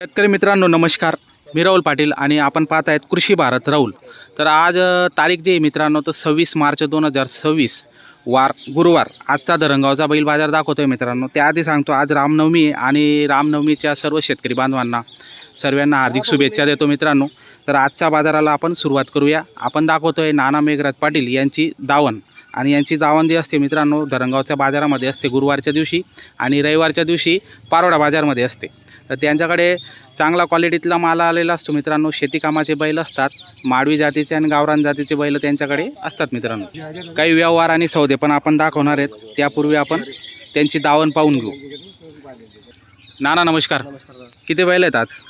शेतकरी मित्रांनो नमस्कार. मी राहुल पाटील आणि आपण पाहत आहेत कृषी भारत राहुल. तर आज तारीख जी आहे मित्रांनो तर 26 मार्च 2026 वार गुरुवार. आजचा धरणगावचा बैल बाजार दाखवतोय मित्रांनो. त्याआधी सांगतो आज रामनवमी आहे आणि रामनवमीच्या सर्व शेतकरी बांधवांना सर्वांना हार्दिक शुभेच्छा देतो मित्रांनो. तर आजच्या बाजाराला आपण सुरुवात करूया. आपण दाखवतोय नाना मेघराज पाटील यांची दावण आणि यांची दावण जी असते मित्रांनो धरणगावच्या बाजारामध्ये असते गुरुवारच्या दिवशी आणि रविवारच्या दिवशी पारोडा बाजारमध्ये असते. तर त्यांच्याकडे चांगला क्वालिटीतला माल आलेला असतो मित्रांनो. शेती कामाचे बैल असतात, माडवी जातीचे आणि गावरान जातीचे बैल त्यांच्याकडे असतात मित्रांनो. काही व्यवहार आणि सौदे पण आपण दाखवणार आहेत. त्यापूर्वी आपण त्यांची दावण पाहून घेऊ. नाना नमस्कार. किती बैल आहेत आज?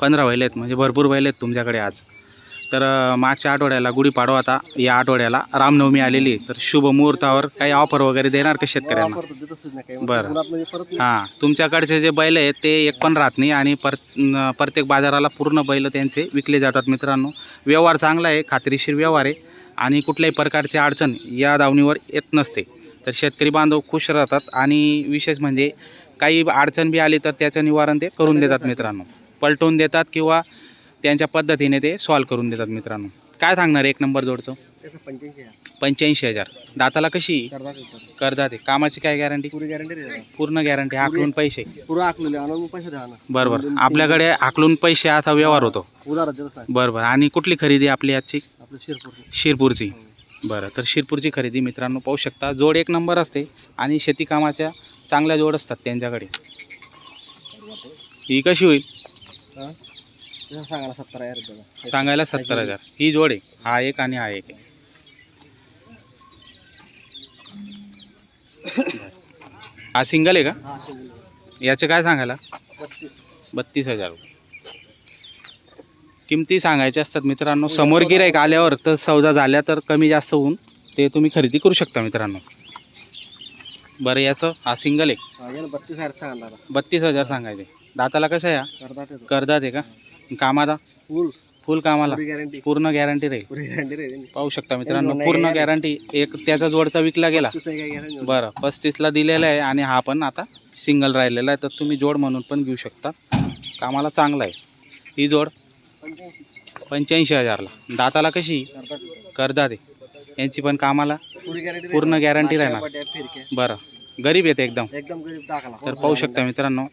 15 बैल आहेत म्हणजे भरपूर बैल आहेत तुमच्याकडे आज. तर मागच्या आठवड्याला गुढीपाडवा आता, या आठवड्याला रामनवमी आलेली. तर शुभ मुहूर्तावर काही ऑफर वगैरे देणार का शेतकऱ्यांना? बरं हां, तुमच्याकडचे जे बैल आहेत ते एक पण राहत नाही आणि प्रत्येक बाजाराला पूर्ण बैल त्यांचे विकले जातात मित्रांनो. व्यवहार चांगला आहे, खात्रीशीर व्यवहार आहे आणि कुठल्याही प्रकारची अडचण या दावणीवर येत नसते. तर शेतकरी बांधव खुश राहतात आणि विशेष म्हणजे काही अडचण बी आली तर त्याचं निवारण ते करून देतात मित्रांनो. पलटवून देतात किंवा त्यांच्या पद्धतीने ते सॉल्व करून देतात मित्रांनो. काय सांगणार एक नंबर जोडचं? 85,000. दाताला कशी करतात? कामाची काय गॅरंटी? पूर्ण गॅरंटी. हाकलून पैसे बरोबर. आपल्याकडे हाकलून पैसे असा व्यवहार होतो बरोबर. आणि कुठली खरेदी आपली आजची? शिरपूरची. बरं, तर शिरपूरची खरेदी मित्रांनो पाहू शकता. जोड एक नंबर असते आणि शेती कामाच्या चांगल्या जोड असतात त्यांच्याकडे. ही कशी होईल? सांगायला 70,000. ही जोड आहे. हा एक आणि हा एक आहे. हा सिंगल आहे का? याचे काय सांगायला? 32,000. किमती सांगायच्या असतात मित्रांनो. समोर गिराईक आल्यावर तर सौदा झाल्या तर कमी जास्त होऊन ते तुम्ही खरेदी करू शकता मित्रांनो. बरं, याचं हा सिंगल आहे. 32,000 सांगायचे. दाताला कसं आहे? करदात आहे का? कामाला फुल कामाला पूर्ण गॅरंटी राहील. पाहू शकता मित्रांनो पूर्ण गॅरंटी. एक त्याचा जोडचा विकला गेला. बरं, 35ला दिलेला आहे आणि हा पण आता सिंगल राहिलेला आहे. तर तुम्ही जोड म्हणून पण घेऊ शकता. कामाला चांगला आहे. ही जोड 85,000ला. दाताला कशी? करदात आहे. यांची पण कामाला पूर्ण गॅरंटी राहणार. बरं, गरीब येते एकदम. तर पाहू शकता मित्रांनो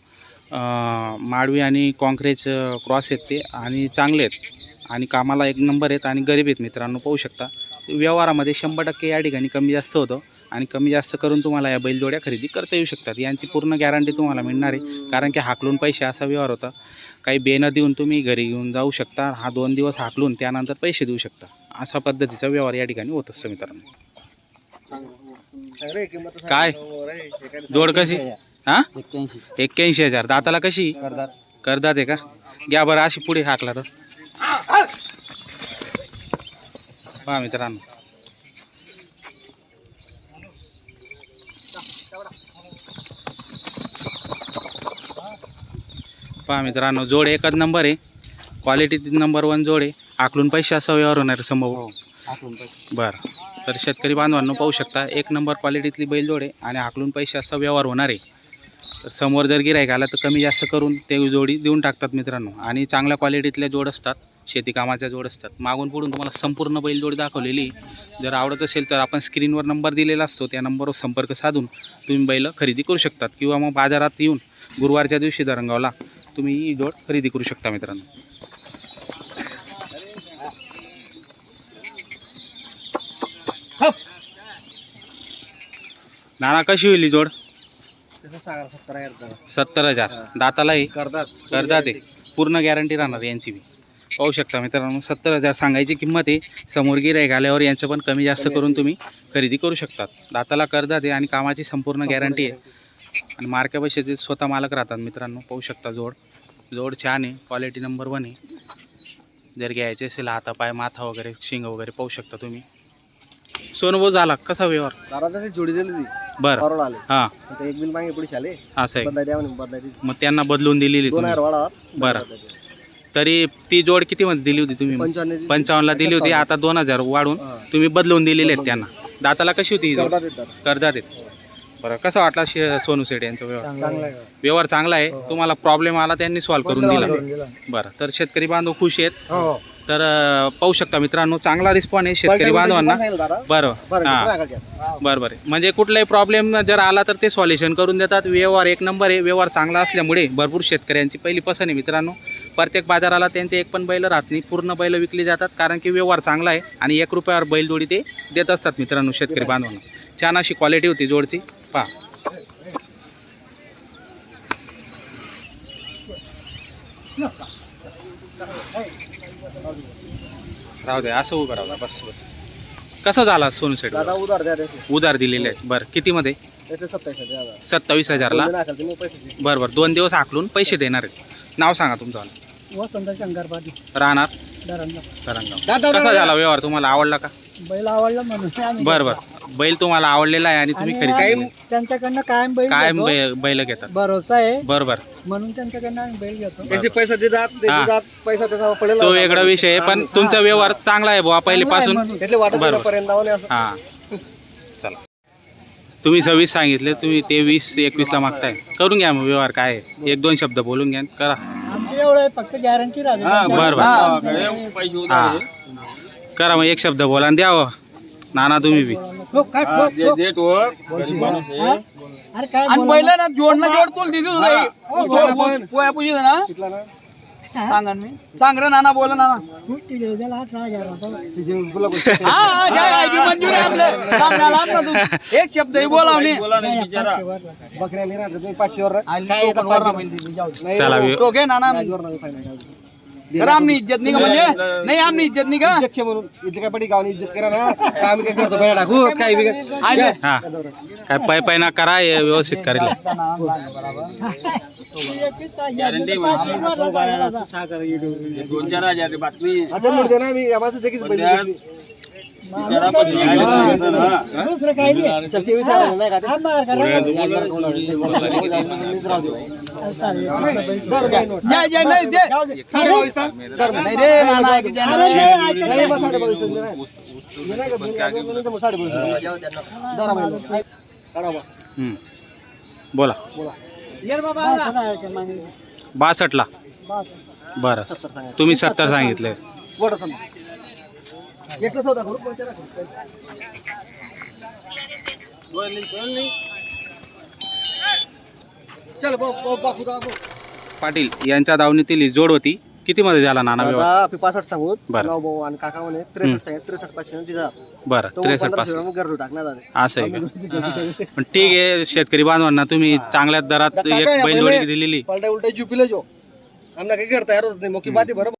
माडवी आणि कॉंक्रेज क्रॉस आहेत ते आणि चांगले आहेत आणि कामाला एक नंबर आहेत आणि गरीब आहेत मित्रांनो. पाहू शकता व्यवहारामध्ये 100% या ठिकाणी कमी जास्त होतं आणि कमी जास्त करून तुम्हाला या बैलजोड्या खरेदी करता येऊ शकतात. यांची पूर्ण गॅरंटी तुम्हाला मिळणार आहे कारण की हाकलून पैसे असा व्यवहार होता. काही बेनं देऊन तुम्ही घरी घेऊन जाऊ शकता. हा 2 दिवस हाकलून त्यानंतर पैसे देऊ शकता. अशा पद्धतीचा व्यवहार या ठिकाणी होत असतो मित्रांनो. काय जोड कशी? हां, 81,000. दाताला कशी? करदात आहे का? घ्या बरं अशी पुढे हाकला तर पहा मित्रांनो. पहा मित्रांनो जोड एकच नंबर आहे. क्वालिटी नंबर 1 जोड आहे. हाकलून पैसे असा व्यवहार होणार संभव. बरं, तर शेतकरी बांधवांनो पाहू शकता एक नंबर क्वालिटीतली बैलजोड आहे आणि हाकलून पैसे असा व्यवहार होणार आहे. तर समोर जर गिराईक आला तर कमी जास्त करून ते जोडी देऊन टाकतात मित्रांनो आणि चांगल्या क्वालिटीतल्या जोड असतात. शेती कामाच्या जोड असतात. मागून पुढून तुम्हाला संपूर्ण बैलजोडी दाखवलेली. जर आवडत असेल तर आपण स्क्रीनवर नंबर दिलेला असतो त्या नंबरवर संपर्क साधून तुम्ही बैल खरेदी करू शकतात किंवा मग बाजारात येऊन गुरुवारच्या दिवशी धरणगावला तुम्ही ही जोड खरेदी करू शकता मित्रांनो. नाना कशी होईल ही जोड? 70,000. दातालाही करदात आहे. पूर्ण गॅरंटी राहणार यांची बी. पाहू शकता मित्रांनो 70,000 सांगायची किंमत आहे. समोर गिराईक आल्यावर यांचं पण कमी जास्त करून तुम्ही खरेदी करू शकतात. दाताला करदात आहे आणि कामाची संपूर्ण गॅरंटी आहे आणि मार्क्या पैशाचे स्वतः मालक राहतात मित्रांनो. पाहू शकता जोड छान आहे. क्वालिटी नंबर 1 आहे. जर घ्यायचे असेल हातापाय माथा वगैरे शिंग वगैरे पाहू शकता तुम्ही. सोनभाऊ झाला कसा व्यवहार? जोडी दिली बरं हां, एक बिल मागे पुढे आले असं आहे. मग त्यांना बदलून दिलेली तुम्ही. बरं, तरी ती जोड किती मध्ये दिली होती तुम्ही? 55ला दिली होती. आता 2,000 वाढून तुम्ही बदलून दिलेले आहेत त्यांना. दाताला कशी होती? करदात आहेत. बरं, कसा वाटला सोनू शेठ यांचा व्यवहार? चांगला आहे. व्यवहार चांगला आहे, तुम्हाला प्रॉब्लेम आला त्यांनी सॉल्व्ह करून दिला. दिला. बरं, तर शेतकरी बांधव खुश आहेत. हो तर पाहू शकता मित्रांनो, चांगला रिस्पॉन्स आहे शेतकरी बांधवांना. बरं हां, बरं. म्हणजे कुठलाही प्रॉब्लेम जर आला तर ते सॉल्युशन करून देतात. व्यवहार एक नंबर आहे. व्यवहार चांगला असल्यामुळे भरपूर शेतकऱ्यांची पहिली पसंत आहे मित्रांनो. प्रत्येक बाजाराला त्यांचे एक पण बैल राहत नाही, पूर्ण बैल विकली जातात, कारण की व्यवहार चांगला आहे आणि 1 रुपयावर बैलजोडी ते देत असतात मित्रांनो शेतकरी बांधवांना. छान अशी क्वालिटी होती जोडची. पहा, राहू दे, असं उभं राहू द्या. बस बस. कसा झाला सोनू शेठ? दादा उधार द्या रे. उधार दिलेले आहेत. बरं, कितीमध्ये? त्याचे 27,000. 27,000ला. तुम्ही पैसे दे. बरं 2 दिवस आखलून पैसे देणार आहेत. नाव सांगा तुमचं. वसंत शंकर पाटील राहणार दरंगा. तरंगाव. कसा झाला व्यवहार? तुम्हाला आवडला का? बैल आवडला म्हणून आम्ही बरं. बैल तुम्हाला आवडलेला आहे आणि तुम्ही आणि खरेदी आम्ही त्यांच्याकडनं कायम बैल कायम घेतो. बैल घेतात. भरोसा आहे बरोबर. म्हणून त्यांच्याकडनं आम्ही बैल घेतो. त्याचे पैसे देतात ते हा. देतात, पैसा त्याचा पडेल. तो वेगळा विषय आहे, पण तुमचा व्यवहार चांगला आहे बुवा पहिलेपासून. म्हणून. त्यातले वाटत बरोबर. पर्यंत नाव नाही असं. हां, चला. तुम्ही 26 सांगितले, तुम्ही ते 20-21ला मागताय. करून घ्या मग व्यवहार. काय आहे, 1-2 शब्द बोलून घ्या, करा. आमचं एवढं आहे, फक्त गॅरंटी राहते बरं. हां, करा मग, 1 शब्द बोला आणि द्या हो. नाना तुम्ही बी. ठोक, काय ठोक, ठोक. हा? अरे काय आणि बोला पहिलं ना जोडणं जोड तुला दिली पण. पोया पुजी ना तिथला ना सांगा मी सांग रे नाना बोला नाना तू दिले त्याला 18,000 होता. तिचे तुला हा हा जय आहे बी मंजूर आहे आपलं काम झालं आपलं तू एक शब्द बोलावणे बकऱ्याला राहतात तुम्ही 500 वर काय येतात नाही चला हो. तो घे नाना करा आमनी इज्जत नाही का म्हणजे नाही आमनी इज्जत नाही का इज्जत छे म्हणून इथली काय पडी गावनी इज्जत करा ना काय आम्ही काय करतो बाहेर टाकू काय बी आले हां, काय पाय ना करा, हे व्यवस्थित करेल. आता म्हणते ना मी आवाज देखील दुसरं काही नाही. चल ते विचार नाही का ते? हा, मार करा. जय जय नाही दे नाही रे नाना ऐकू द्या ना. हं. बोला. 62ला. बरं, तुम्ही 70 सांगितले. चल बापू दाबो पाटील यांच्या दावणीतील ही जोड होती. किती मध्ये झाला नाना व्यवहार? दादा आपली 65 सांगू बरं. नाव भाऊ आणि काका म्हणे 63 सांगितलं 63 पाचशे तिचा बरं, तो 63 1500 पासून. गरजू टाकणार दादा. असं आहे का? पण ठीक आहे, शेतकरी बांधवांना तुम्ही चांगल्या दरात काका एक या बैलजोडी पहिले दिलेली. पलटा उलटा जुपिले जो आमना काही करता यार होत नाही मग की बाती बरोबर